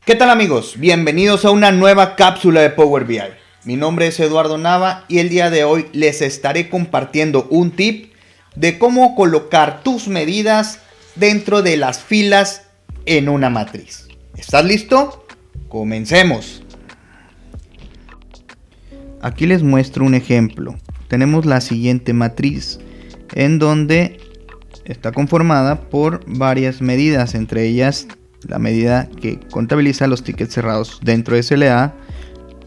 ¿Qué tal amigos? Bienvenidos a una nueva cápsula de Power BI. Mi nombre es Eduardo Nava y el día de hoy les estaré compartiendo un tip de cómo colocar tus medidas dentro de las filas en una matriz. ¿Estás listo? Comencemos. Aquí les muestro un ejemplo. Tenemos la siguiente matriz en donde está conformada por varias medidas, entre ellas la medida que contabiliza los tickets cerrados dentro de SLA,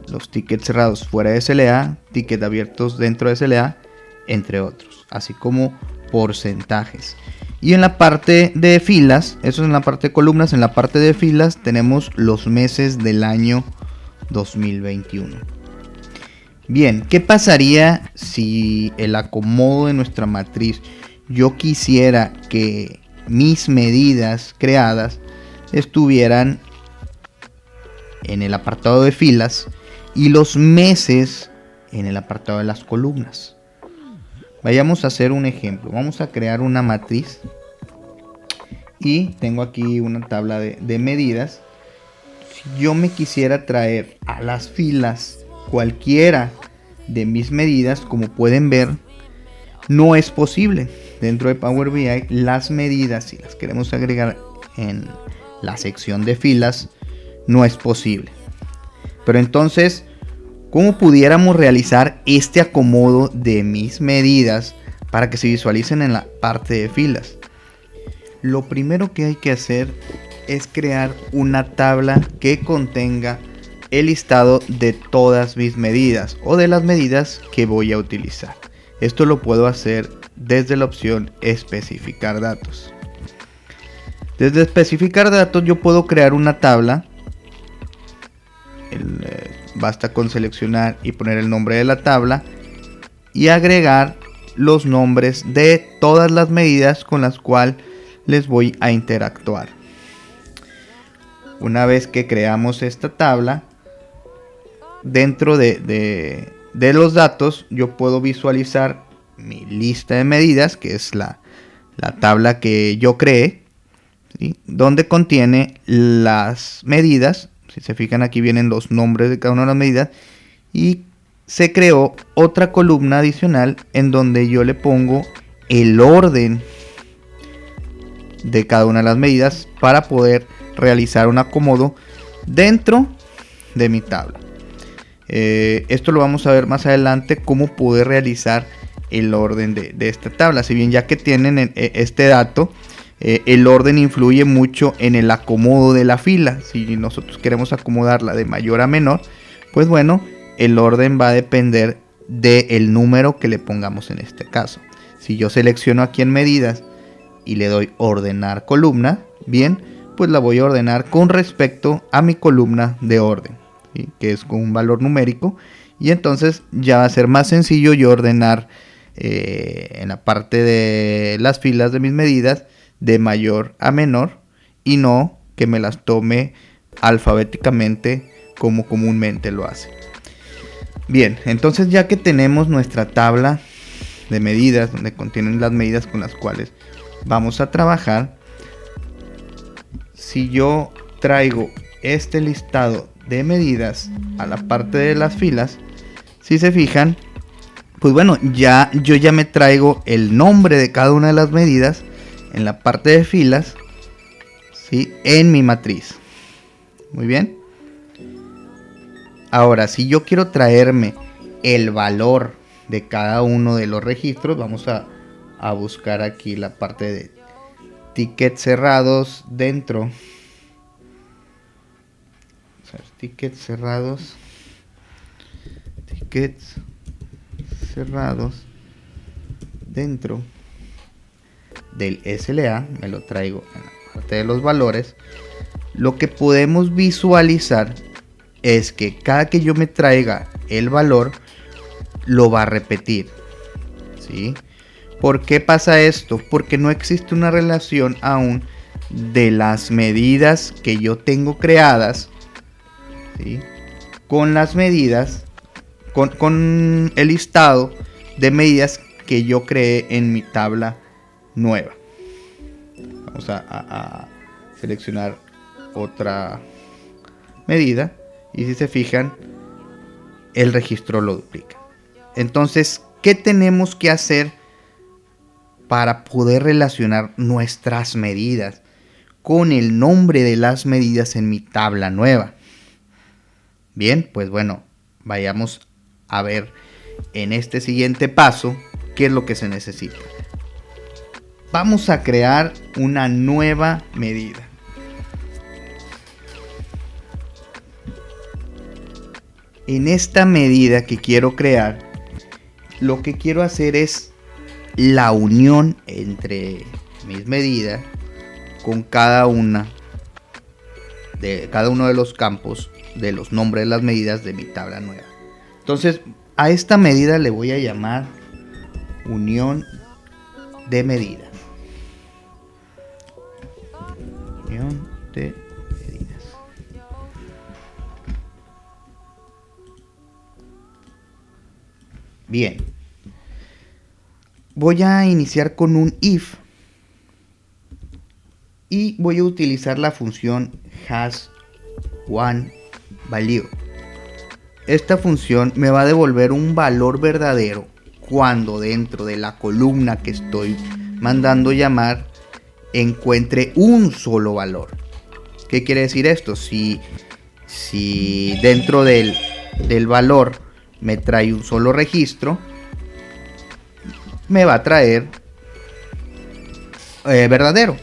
los tickets cerrados fuera de SLA, tickets abiertos dentro de SLA, entre otros, así como porcentajes. Y en la parte de filas, eso es en la parte de columnas, en la parte de filas tenemos los meses del año 2021. Bien, ¿qué pasaría si el acomodo de nuestra matriz yo quisiera que mis medidas creadas estuvieran en el apartado de filas y los meses en el apartado de las columnas? Vayamos a hacer un ejemplo. Vamos a crear una matriz y tengo aquí una tabla de medidas. Si yo me quisiera traer a las filas cualquiera de mis medidas, como pueden ver, no es posible. Dentro de Power BI, las medidas, si las queremos agregar en la sección de filas, no es posible. Pero entonces, ¿cómo pudiéramos realizar este acomodo de mis medidas para que se visualicen en la parte de filas? Lo primero que hay que hacer es crear una tabla que contenga el listado de todas mis medidas o de las medidas que voy a utilizar. Esto lo puedo hacer desde la opción especificar datos. Desde especificar datos yo puedo crear una tabla. Basta con seleccionar y poner el nombre de la tabla y agregar los nombres de todas las medidas con las cuales les voy a interactuar. Una vez que creamos esta tabla, dentro de los datos yo puedo visualizar mi lista de medidas, que es la tabla que yo creé, ¿sí? Donde contiene las medidas. Si se fijan, aquí vienen los nombres de cada una de las medidas y se creó otra columna adicional en donde yo le pongo el orden de cada una de las medidas para poder realizar un acomodo dentro de mi tabla. Esto lo vamos a ver más adelante, cómo poder realizar el orden de esta tabla. Si bien ya que tienen este dato, el orden influye mucho en el acomodo de la fila. Si nosotros queremos acomodarla de mayor a menor, pues bueno, el orden va a depender del número que le pongamos en este caso. Si yo selecciono aquí en medidas y le doy ordenar columna, bien, pues la voy a ordenar con respecto a mi columna de orden, ¿sí? Que es con un valor numérico, y entonces ya va a ser más sencillo yo ordenar en la parte de las filas de mis medidas de mayor a menor y no que me las tome alfabéticamente como comúnmente lo hace. Bien, entonces ya que tenemos nuestra tabla de medidas donde contienen las medidas con las cuales vamos a trabajar, si yo traigo este listado de medidas a la parte de las filas, si se fijan, pues bueno, yo ya me traigo el nombre de cada una de las medidas en la parte de filas, ¿sí? En mi matriz. Muy bien. Ahora, si yo quiero traerme el valor de cada uno de los registros, vamos a buscar aquí la parte de tickets cerrados dentro. Tickets cerrados dentro del SLA, me lo traigo en la parte de los valores. Lo que podemos visualizar es que cada que yo me traiga el valor, lo va a repetir, ¿sí? ¿Por qué pasa esto? Porque no existe una relación aún de las medidas que yo tengo creadas, ¿sí? Con las medidas, con el listado de medidas que yo creé en mi tabla nueva. Vamos a seleccionar otra medida, y si se fijan, el registro lo duplica. Entonces, ¿qué tenemos que hacer para poder relacionar nuestras medidas con el nombre de las medidas en mi tabla nueva? Bien, pues bueno, vayamos a ver en este siguiente paso qué es lo que se necesita. Vamos a crear una nueva medida. En esta medida que quiero crear, lo que quiero hacer es la unión entre mis medidas con cada uno de los campos de los nombres de las medidas de mi tabla nueva. Entonces, a esta medida le voy a llamar unión de medidas. Unión de medidas. Bien. Voy a iniciar con un if y voy a utilizar la función hasOneValue. Esta función me va a devolver un valor verdadero cuando dentro de la columna que estoy mandando llamar encuentre un solo valor. ¿Qué quiere decir esto? Si dentro del valor me trae un solo registro, me va a traer verdadero.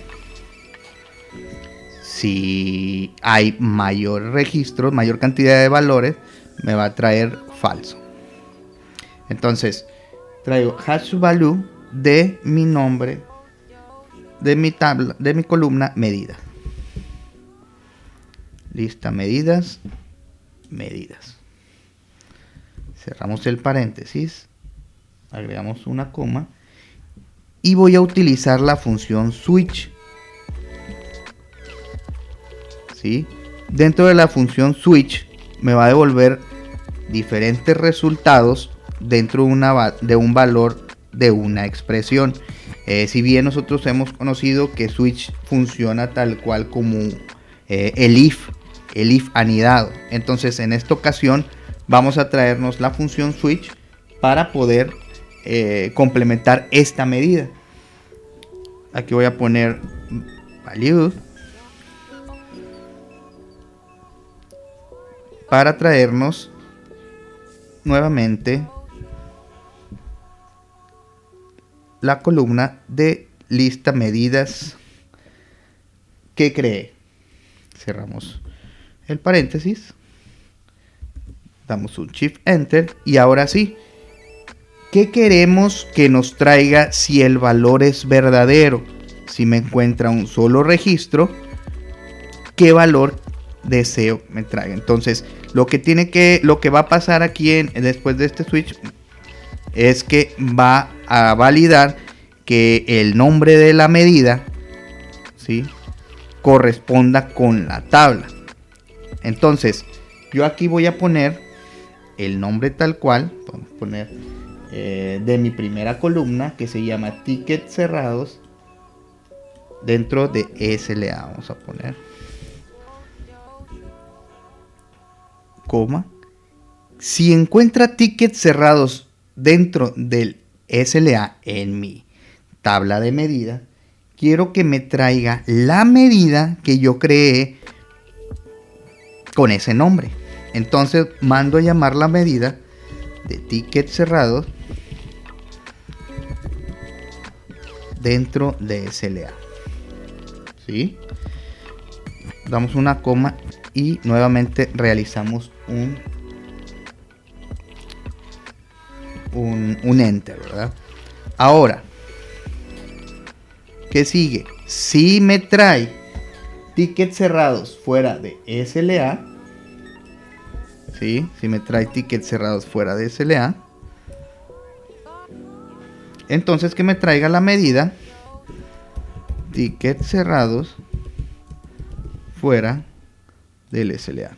Si hay mayor registro, mayor cantidad de valores, me va a traer falso. Entonces, traigo hasValue de mi nombre, de mi tabla, de mi columna medidas. Lista medidas, medidas. Cerramos el paréntesis, agregamos una coma y voy a utilizar la función switch. ¿Sí? Dentro de la función switch me va a devolver diferentes resultados dentro de un valor de una expresión. Si bien nosotros hemos conocido que switch funciona tal cual como el if anidado. Entonces en esta ocasión vamos a traernos la función switch para poder complementar esta medida. Aquí voy a poner value para traernos nuevamente la columna de lista medidas que creé. Cerramos el paréntesis, damos un Shift Enter y ahora sí, ¿qué queremos que nos traiga si el valor es verdadero? Si me encuentra un solo registro, ¿qué valor deseo me traiga? Entonces, lo que va a pasar aquí después de este switch es que va a validar que el nombre de la medida, ¿sí?, corresponda con la tabla. Entonces, yo aquí voy a poner el nombre tal cual, vamos a poner de mi primera columna que se llama tickets cerrados dentro de SLA. Vamos a poner coma. Si encuentra tickets cerrados dentro del SLA en mi tabla de medida, quiero que me traiga la medida que yo creé con ese nombre. Entonces mando a llamar la medida de tickets cerrados dentro de SLA. ¿Sí? Damos una coma y nuevamente realizamos un enter, ¿verdad? Ahora, ¿qué sigue? Si me trae tickets cerrados fuera de SLA, ¿sí? Si me trae tickets cerrados fuera de SLA, entonces que me traiga la medida tickets cerrados fuera del SLA.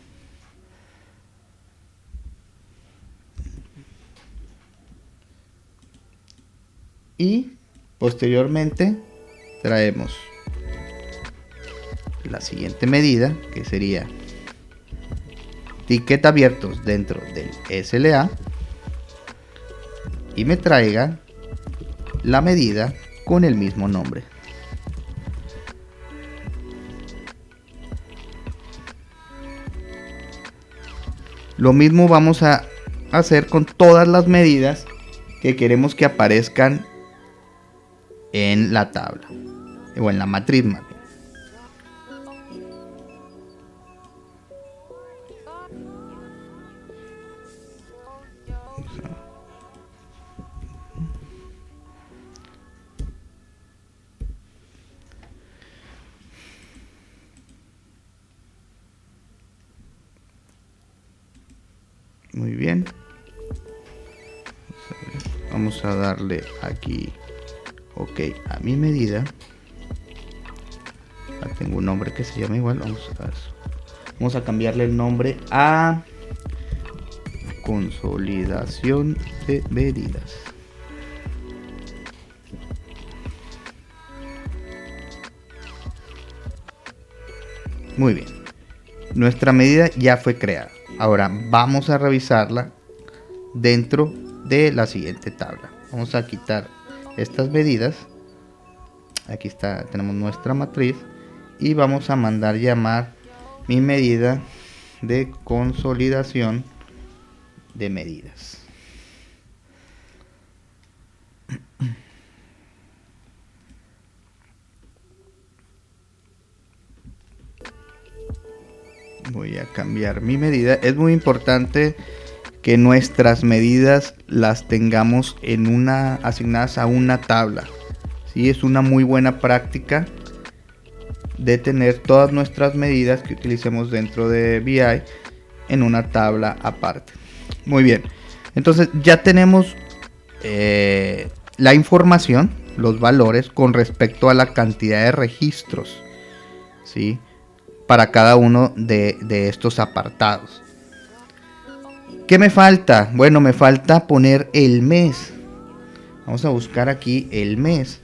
Y posteriormente traemos la siguiente medida, que sería ticket abiertos dentro del SLA y me traiga la medida con el mismo nombre. Lo mismo vamos a hacer con todas las medidas que queremos que aparezcan en la tabla o en la matriz más bien. Muy bien. Vamos a darle aquí OK a mi medida. Tengo un nombre que se llama igual. Vamos a cambiarle el nombre a consolidación de medidas. Muy bien. Nuestra medida ya fue creada. Ahora vamos a revisarla dentro de la siguiente tabla. Vamos a quitar estas medidas. Aquí está, tenemos nuestra matriz y vamos a mandar llamar mi medida de consolidación de medidas. Voy a cambiar mi medida. Es muy importante que nuestras medidas las tengamos asignadas a una tabla. ¿Sí? Es una muy buena práctica de tener todas nuestras medidas que utilicemos dentro de BI en una tabla aparte. Muy bien. Entonces ya tenemos la información, los valores con respecto a la cantidad de registros, ¿sí? Para cada uno de estos apartados. ¿Qué me falta? Bueno, me falta poner el mes. Vamos a buscar aquí el mes.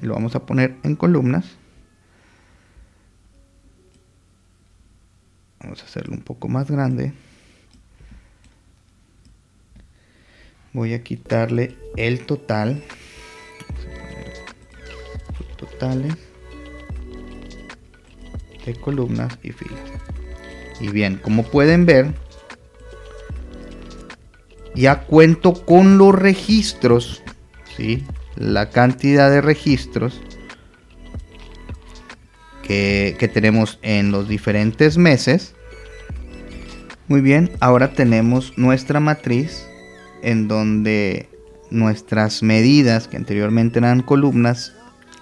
Lo vamos a poner en columnas. Vamos a hacerlo un poco más grande. Voy a quitarle el total. Vamos a poner totales de columnas y filas. Y bien, como pueden ver, ya cuento con los registros, ¿sí? La cantidad de registros que tenemos en los diferentes meses. Muy bien, ahora tenemos nuestra matriz en donde nuestras medidas que anteriormente eran columnas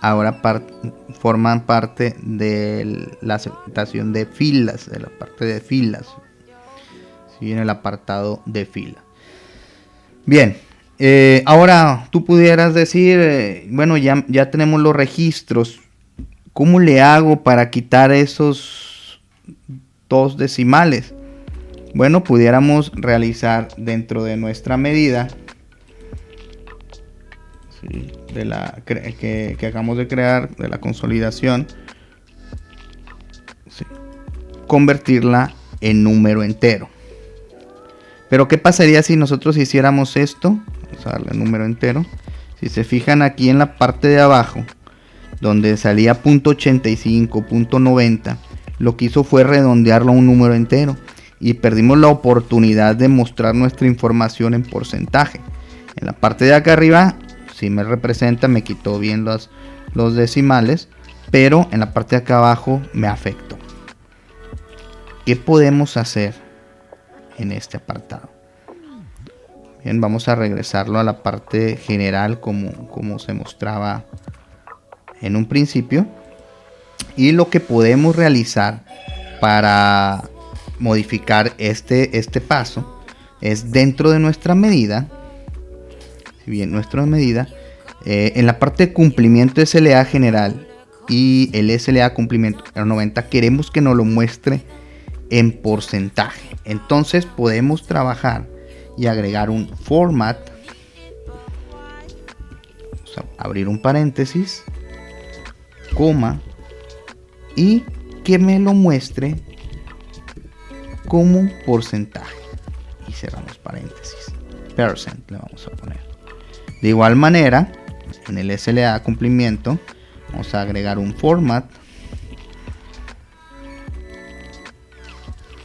ahora forman parte de la segmentación de filas, de la parte de filas, ¿sí? En el apartado de fila. Bien, ahora tú pudieras decir, bueno, ya tenemos los registros, ¿cómo le hago para quitar esos dos decimales? Bueno, pudiéramos realizar dentro de nuestra medida, ¿sí? que acabamos de crear, de la consolidación, ¿sí? Convertirla en número entero. Pero ¿qué pasaría si nosotros hiciéramos esto? Vamos a darle número entero. Si se fijan aquí en la parte de abajo, donde salía .85, .90, lo que hizo fue redondearlo a un número entero y perdimos la oportunidad de mostrar nuestra información en porcentaje. En la parte de acá arriba sí me representa, me quitó bien los decimales, pero en la parte de acá abajo me afectó. ¿Qué podemos hacer en este apartado? Bien, vamos a regresarlo a la parte general como se mostraba en un principio. Y lo que podemos realizar para modificar este paso es dentro de nuestra medida. Si bien nuestra medida, en la parte de cumplimiento SLA general y el SLA cumplimiento 90, queremos que nos lo muestre en porcentaje. Entonces podemos trabajar y agregar un format. Vamos a abrir un paréntesis, coma, y que me lo muestre como porcentaje. Y cerramos paréntesis. Percent le vamos a poner. De igual manera, en el SLA cumplimiento, vamos a agregar un format.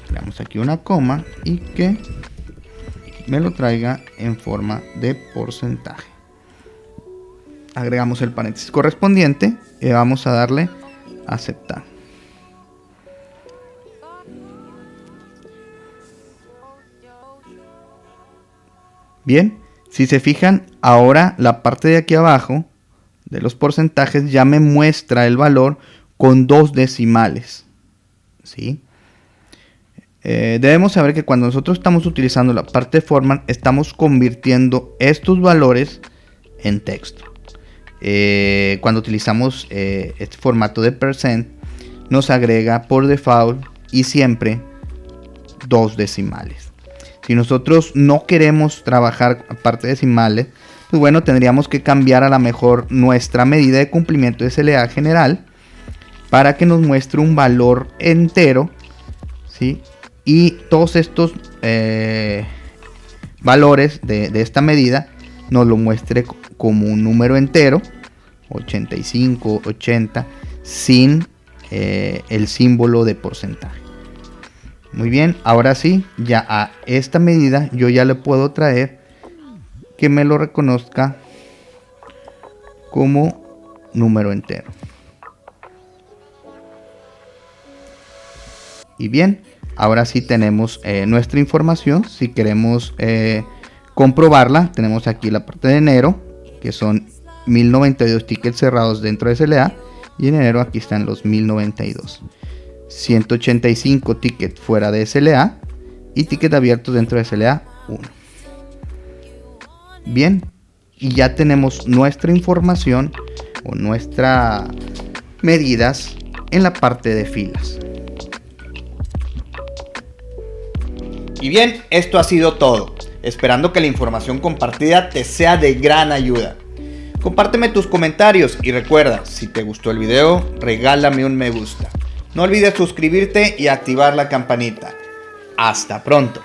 Creamos aquí una coma y que me lo traiga en forma de porcentaje. Agregamos el paréntesis correspondiente y vamos a darle a aceptar. Bien, si se fijan, ahora la parte de aquí abajo de los porcentajes ya me muestra el valor con 2 decimales. ¿Sí? Debemos saber que cuando nosotros estamos utilizando la parte de format, estamos convirtiendo estos valores en texto. Cuando utilizamos este formato de percent, nos agrega por default y siempre 2 decimales. Si nosotros no queremos trabajar a parte de decimales, pues bueno, tendríamos que cambiar a lo mejor nuestra medida de cumplimiento de SLA general para que nos muestre un valor entero, ¿sí? Y todos estos valores de esta medida nos lo muestre como un número entero, 85, 80, sin el símbolo de porcentaje. Muy bien, ahora sí, ya a esta medida yo ya le puedo traer que me lo reconozca como número entero. Y bien, ahora sí tenemos nuestra información. Si queremos comprobarla, tenemos aquí la parte de enero, que son 1092 tickets cerrados dentro de SLA, y en enero aquí están los 1092. 185 tickets fuera de SLA y tickets abiertos dentro de SLA 1. Bien, y ya tenemos nuestra información o nuestras medidas en la parte de filas. Y bien, esto ha sido todo, esperando que la información compartida te sea de gran ayuda. Compárteme tus comentarios y recuerda, si te gustó el video, regálame un me gusta. No olvides suscribirte y activar la campanita. Hasta pronto.